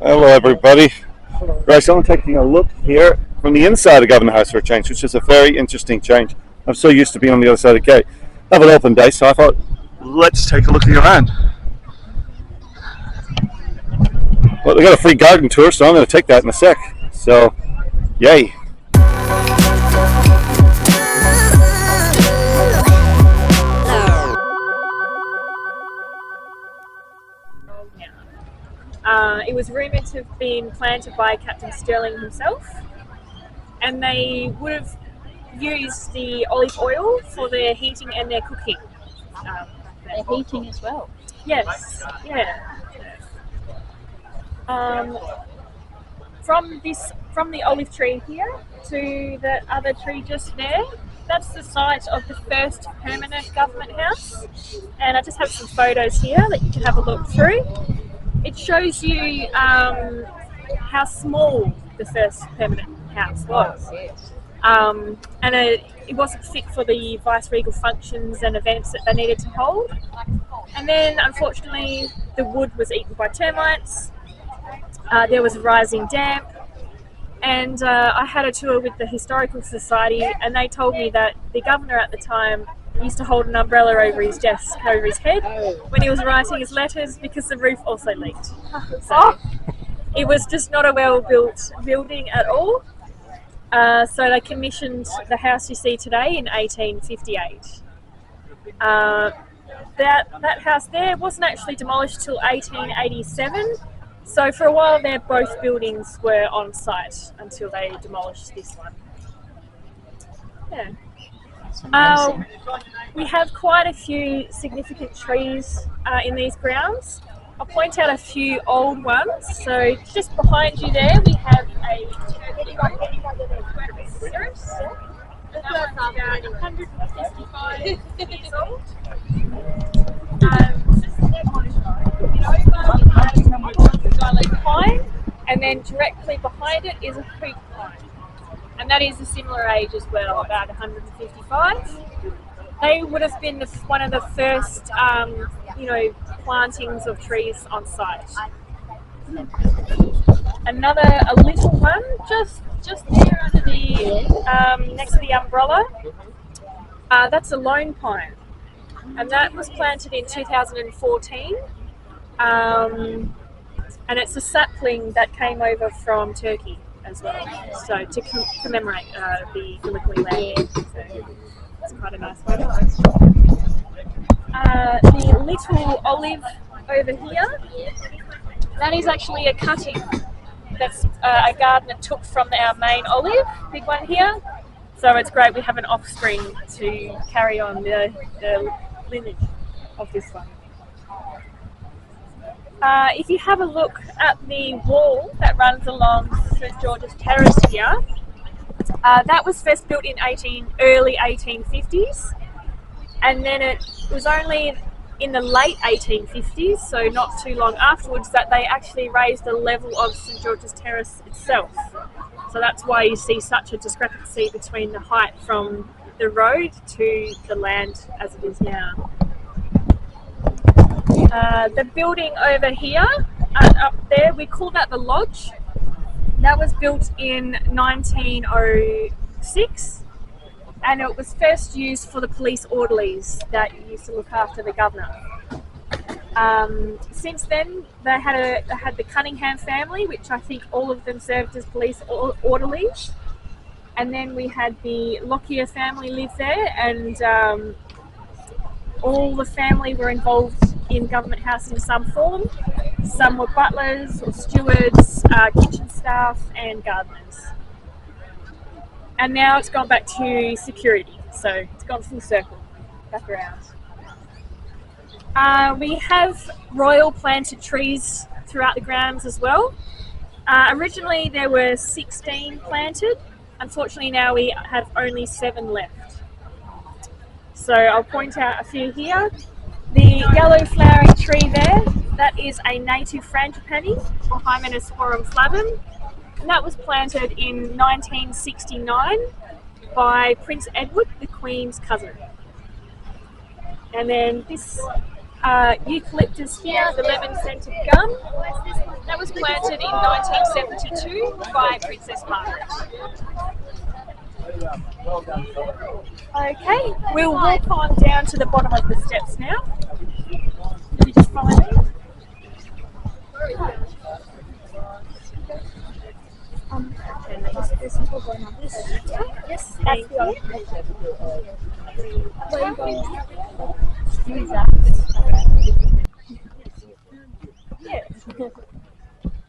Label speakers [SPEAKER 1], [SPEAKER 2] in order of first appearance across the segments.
[SPEAKER 1] Hello, everybody. Right, so I'm taking a look here from the inside of Governor House for a change, which is a very interesting change. I'm so used to being on the other side of the gate. I have an open day, so I thought, let's take a look around. Well, they got a free garden tour, so I'm going to take that in a sec. So, yay.
[SPEAKER 2] It was rumoured to have been planted by Captain Stirling himself, and they would have used the olive oil for their heating and their cooking.
[SPEAKER 3] Their heating as well.
[SPEAKER 2] Yes, yeah. From the olive tree here to the other tree just there, that's the site of the first permanent government house, and I just have some photos here that you can have a look through. It shows you how small the first permanent house was. And it wasn't fit for the vice-regal functions and events that they needed to hold. And then, unfortunately, the wood was eaten by termites. There was a rising damp. And I had a tour with the Historical Society, and they told me that the governor at the time used to hold an umbrella over his desk, over his head, when he was writing his letters, because the roof also leaked. So it was just not a well-built building at all. So they commissioned the house you see today in 1858. That house there wasn't actually demolished till 1887. So for a while there, both buildings were on site until they demolished this one. Yeah. We have quite a few significant trees in these grounds. I'll point out a few old ones. So just behind you there, we have a cirrus. That one's about 155 years old. Pine, and then directly behind it is a hoop pine, and that is a similar age as well, about 155. They would have been one of the first, plantings of trees on site. A little one, just there under the next to the umbrella. That's a lone pine, and that was planted in 2014. And it's a sapling that came over from Turkey as well, so to commemorate the Gallipoli land. So it's quite a nice one. The little olive over here, that is actually a cutting that's a gardener took from our main olive, big one here. So it's great we have an offspring to carry on the lineage of this one. If you have a look at the wall that runs along St George's Terrace here, that was first built in early 1850s, and then it was only in the late 1850s, so not too long afterwards, that they actually raised the level of St George's Terrace itself. So that's why you see such a discrepancy between the height from the road to the land as it is now. The building over here, up there, we call that the Lodge. That was built in 1906, and it was first used for the police orderlies that used to look after the governor. Since then, they had the Cunningham family, which I think all of them served as police orderlies. And then we had the Lockyer family live there, and all the family were involved in Government House in some form. Some were butlers or stewards, kitchen staff and gardeners. And now it's gone back to security, so it's gone full circle, back around. We have royal planted trees throughout the grounds as well. Originally there were 16 planted. Unfortunately now we have only 7 left. So I'll point out a few here. The yellow flowering tree there, that is a native frangipani, or Hymenaeus horum flavum, and that was planted in 1969 by Prince Edward, the Queen's cousin. And then this Eucalyptus here, the lemon-scented gum. That was planted in 1972 by Princess Margaret. Okay, we'll walk on down to the bottom of the steps now. Can you just follow me? Yes, thank you.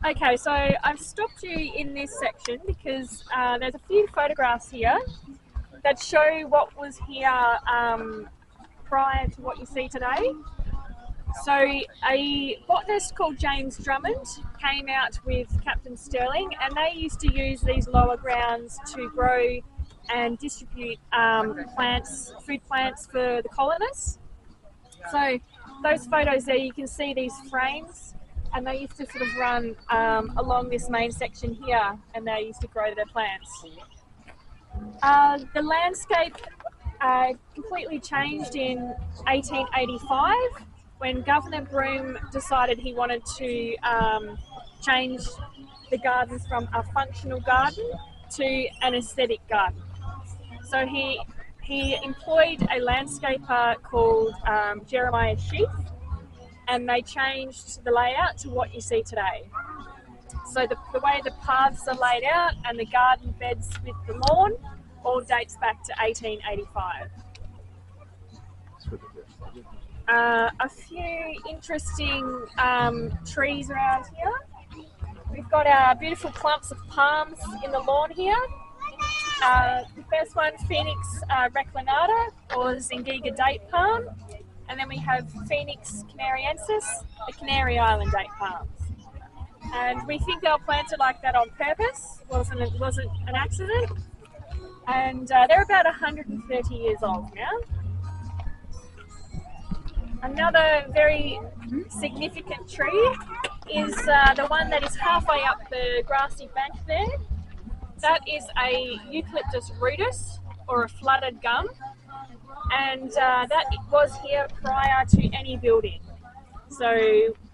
[SPEAKER 2] Okay, so I've stopped you in this section because there's a few photographs here that show what was here prior to what you see today. So a botanist called James Drummond came out with Captain Stirling, and they used to use these lower grounds to grow and distribute food plants for the colonists. So those photos there, you can see these frames, and they used to sort of run along this main section here, and they used to grow their plants. The landscape completely changed in 1885 when Governor Broome decided he wanted to change the gardens from a functional garden to an aesthetic garden. So he employed a landscaper called Jeremiah Sheath, and they changed the layout to what you see today. So the way the paths are laid out and the garden beds with the lawn all dates back to 1885. A few interesting trees around here. We've got our beautiful clumps of palms in the lawn here. The first one, Phoenix reclinata, or Zingiga date palm. And then we have Phoenix canariensis, the Canary Island date palms. And we think they were planted like that on purpose. It wasn't an accident. And they're about 130 years old now. Another very significant tree is the one that is halfway up the grassy bank there. That is a Eucalyptus rudus, or a flooded gum, and that was here prior to any building. So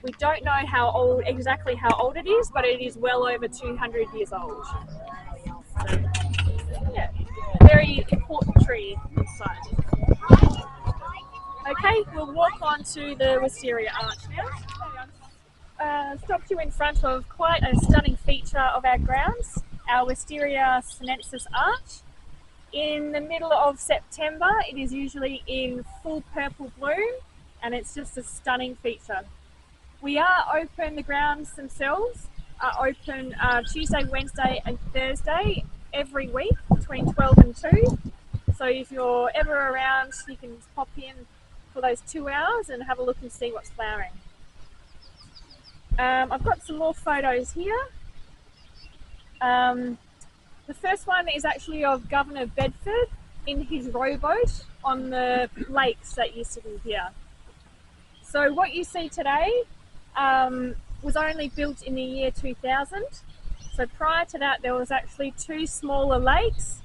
[SPEAKER 2] we don't know exactly how old it is, but it is well over 200 years old. So, yeah, very important tree on the site. Okay, we'll walk on to the Wisteria Arch now. Stopped you in front of quite a stunning feature of our grounds, our Wisteria sinensis Arch. In the middle of September, it is usually in full purple bloom, and it's just a stunning feature. We are open, the grounds themselves are open Tuesday, Wednesday and Thursday every week between 12 and 2. So if you're ever around, you can pop in for those 2 hours and have a look and see what's flowering. I've got some more photos here. The first one is actually of Governor Bedford in his rowboat on the lakes that used to be here. So what you see today was only built in the year 2000. So prior to that, there was actually 2 smaller lakes,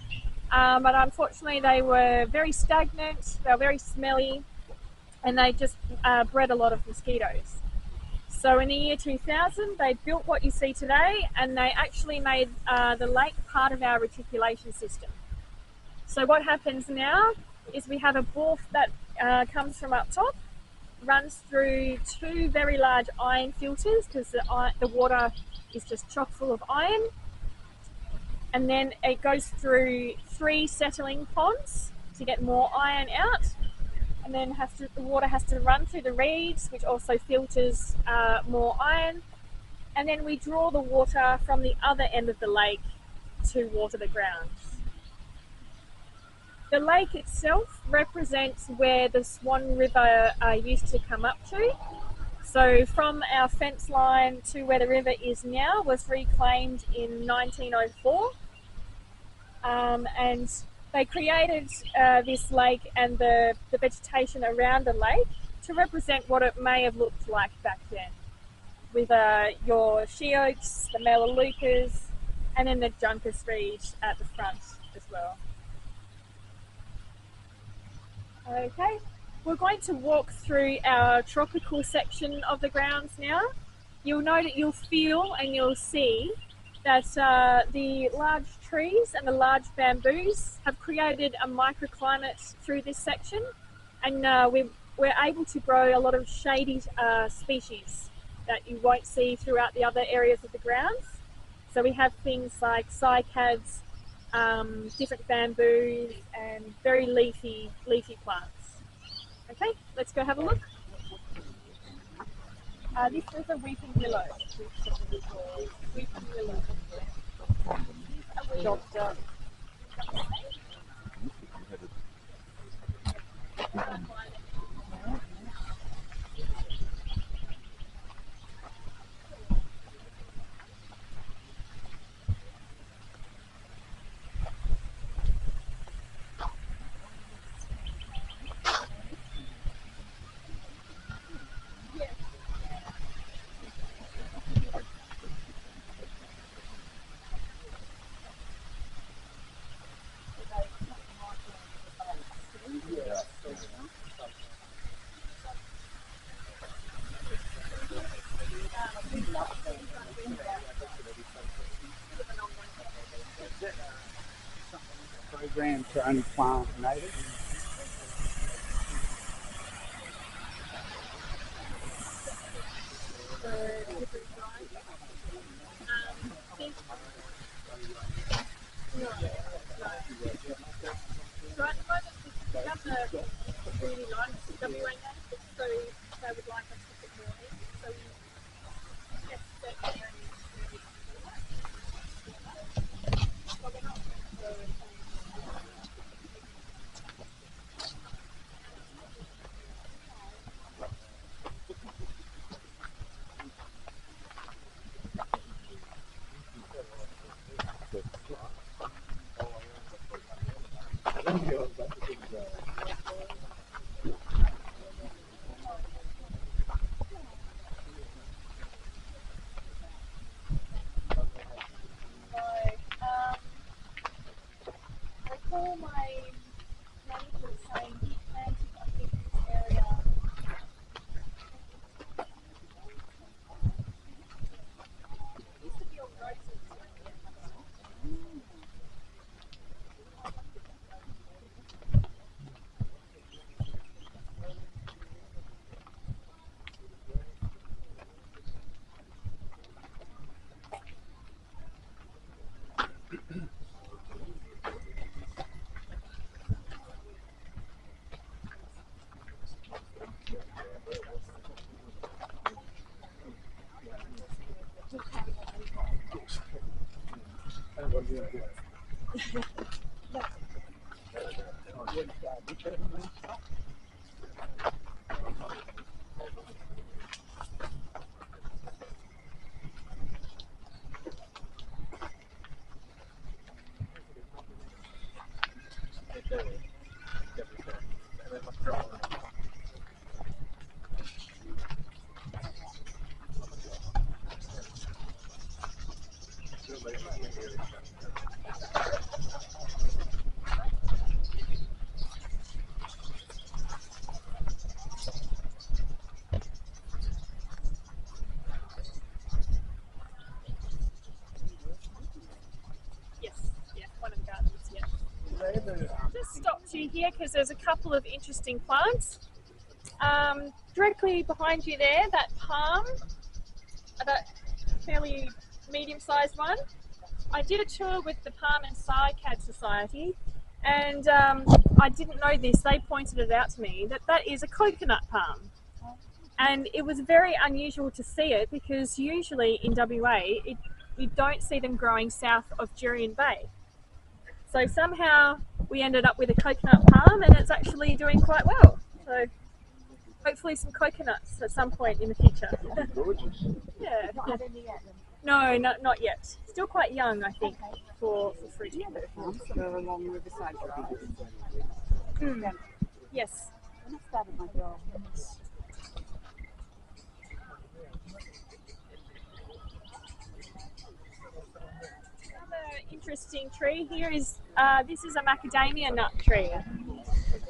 [SPEAKER 2] but unfortunately they were very stagnant, they were very smelly, and they just bred a lot of mosquitoes. So in the year 2000, they built what you see today, and they actually made the lake part of our reticulation system. So what happens now is we have a bore that comes from up top, runs through 2 very large iron filters because the water is just chock full of iron, and then it goes through 3 settling ponds to get more iron out. And then the water has to run through the reeds, which also filters more iron. And then we draw the water from the other end of the lake to water the grounds. The lake itself represents where the Swan River used to come up to. So from our fence line to where the river is now was reclaimed in 1904. And they created this lake and the vegetation around the lake to represent what it may have looked like back then, with your she oaks, the melaleucas, and then the juncus reed at the front as well. Okay, we're going to walk through our tropical section of the grounds now. You'll feel and you'll see that the large trees and the large bamboos have created a microclimate through this section, and we're able to grow a lot of shady species that you won't see throughout the other areas of the grounds. So we have things like cycads, different bamboos, and very leafy plants. Okay, let's go have a look. This is a weeping willow. Weeping willow. Doctor.
[SPEAKER 4] Program to only plant native.
[SPEAKER 2] So at the moment, we have a really nice WA native, so they would like us to put more in. So we test that I recall my manager saying he planted, I think, this area. It used to be all roses. Yes, yeah, one of the gardens, yeah. Just stopped you here because there's a couple of interesting plants. Directly behind you there, that palm, that fairly medium-sized one. I did a tour with the Palm and Cycad Society, and I didn't know this. They pointed it out to me that is a coconut palm, and it was very unusual to see it because usually in WA you don't see them growing south of Jurien Bay. So somehow we ended up with a coconut palm, and it's actually doing quite well. So hopefully some coconuts at some point in the future. Yeah.
[SPEAKER 3] Not had any yet then.
[SPEAKER 2] No, not yet. Still quite young, I think, for fruit.
[SPEAKER 3] Go along Riverside Drive.
[SPEAKER 2] Yes.
[SPEAKER 3] When I started my job,
[SPEAKER 2] Another interesting tree here is this is a macadamia nut tree.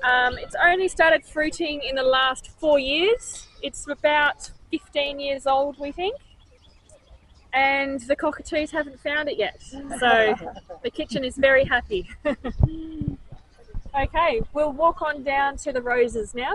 [SPEAKER 2] It's only started fruiting in the last 4 years. It's about 15 years old, we think. And the cockatoos haven't found it yet. So the kitchen is very happy. Okay, we'll walk on down to the roses now.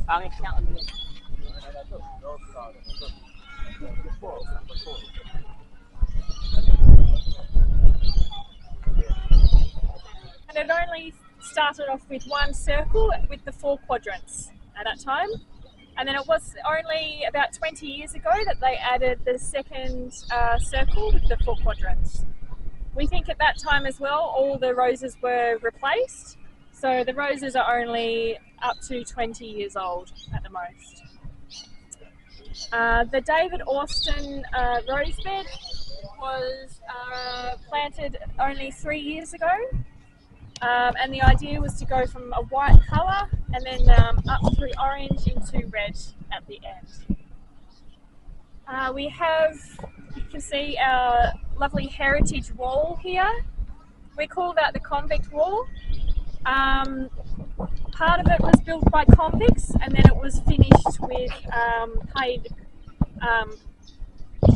[SPEAKER 3] I'm going to count them in.
[SPEAKER 2] And it only started off with one circle with the 4 quadrants at that time. And then it was only about 20 years ago that they added the second circle with the 4 quadrants. We think at that time as well, all the roses were replaced. So the roses are only up to 20 years old at the most. The David Austin rose bed was planted only 3 years ago. And the idea was to go from a white colour and then up through orange into red at the end. We have, you can see our lovely heritage wall here. We call that the convict wall. Part of it was built by convicts and then it was finished with paid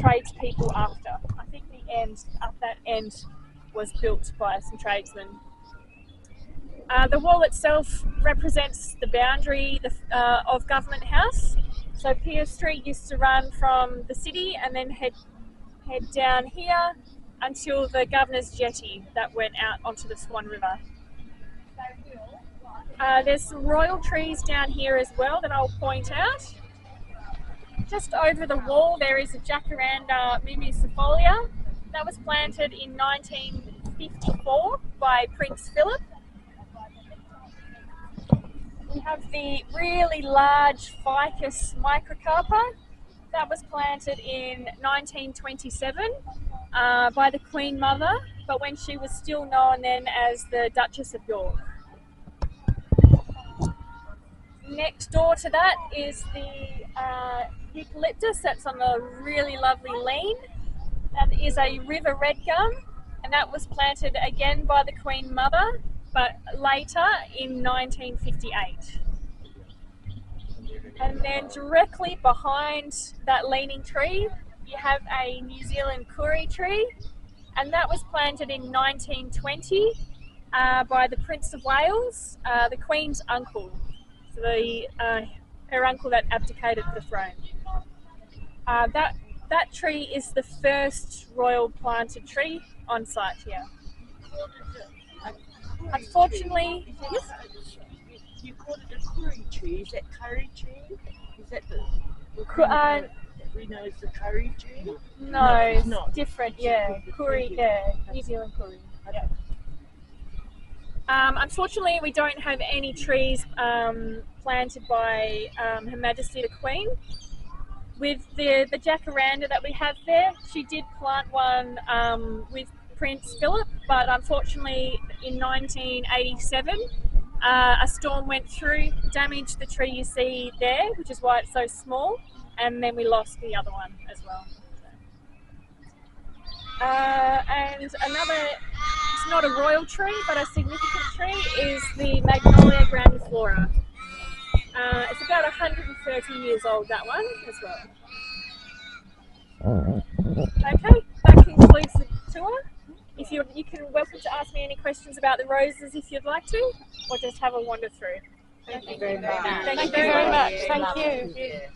[SPEAKER 2] tradespeople after. I think the end, up that end, was built by some tradesmen. The wall itself represents the boundary of Government House. So Pier Street used to run from the city and then head down here until the Governor's Jetty that went out onto the Swan River. There's some royal trees down here as well that I'll point out. Just over the wall there is a Jacaranda mimicifolia that was planted in 1954 by Prince Philip. We have the really large Ficus microcarpa that was planted in 1927 by the Queen Mother, but when she was still known then as the Duchess of York. Next door to that is the eucalyptus that's on the really lovely lean. That is a river red gum, and that was planted again by the Queen Mother, but later in 1958. And then directly behind that leaning tree, you have a New Zealand curry tree, and that was planted in 1920 by the Prince of Wales, the Queen's uncle. So her uncle that abdicated the throne. That tree is the first royal planted tree on site here. Unfortunately, yes?
[SPEAKER 5] You called it a curry tree. Is that curry tree? Is that the
[SPEAKER 2] Uh,
[SPEAKER 5] we know is the curry tree?
[SPEAKER 2] no,
[SPEAKER 5] it's
[SPEAKER 2] it's
[SPEAKER 5] not.
[SPEAKER 2] different. Yeah, curry. Yeah, New Zealand curry. Yeah. Unfortunately, we don't have any trees planted by Her Majesty the Queen. With the jacaranda that we have there, she did plant one with Prince Philip, but unfortunately in 1987 a storm went through, damaged the tree you see there, which is why it's so small, and then we lost the other one as well. And another, it's not a royal tree but a significant tree, is the Magnolia grandiflora. It's about 130 years old, that one as well. Okay, that concludes the tour. If you can welcome to ask me any questions about the roses if you'd like to, or just have a wander through.
[SPEAKER 3] Thank you very much.
[SPEAKER 2] Thank you very much. Thank you.
[SPEAKER 5] Yes.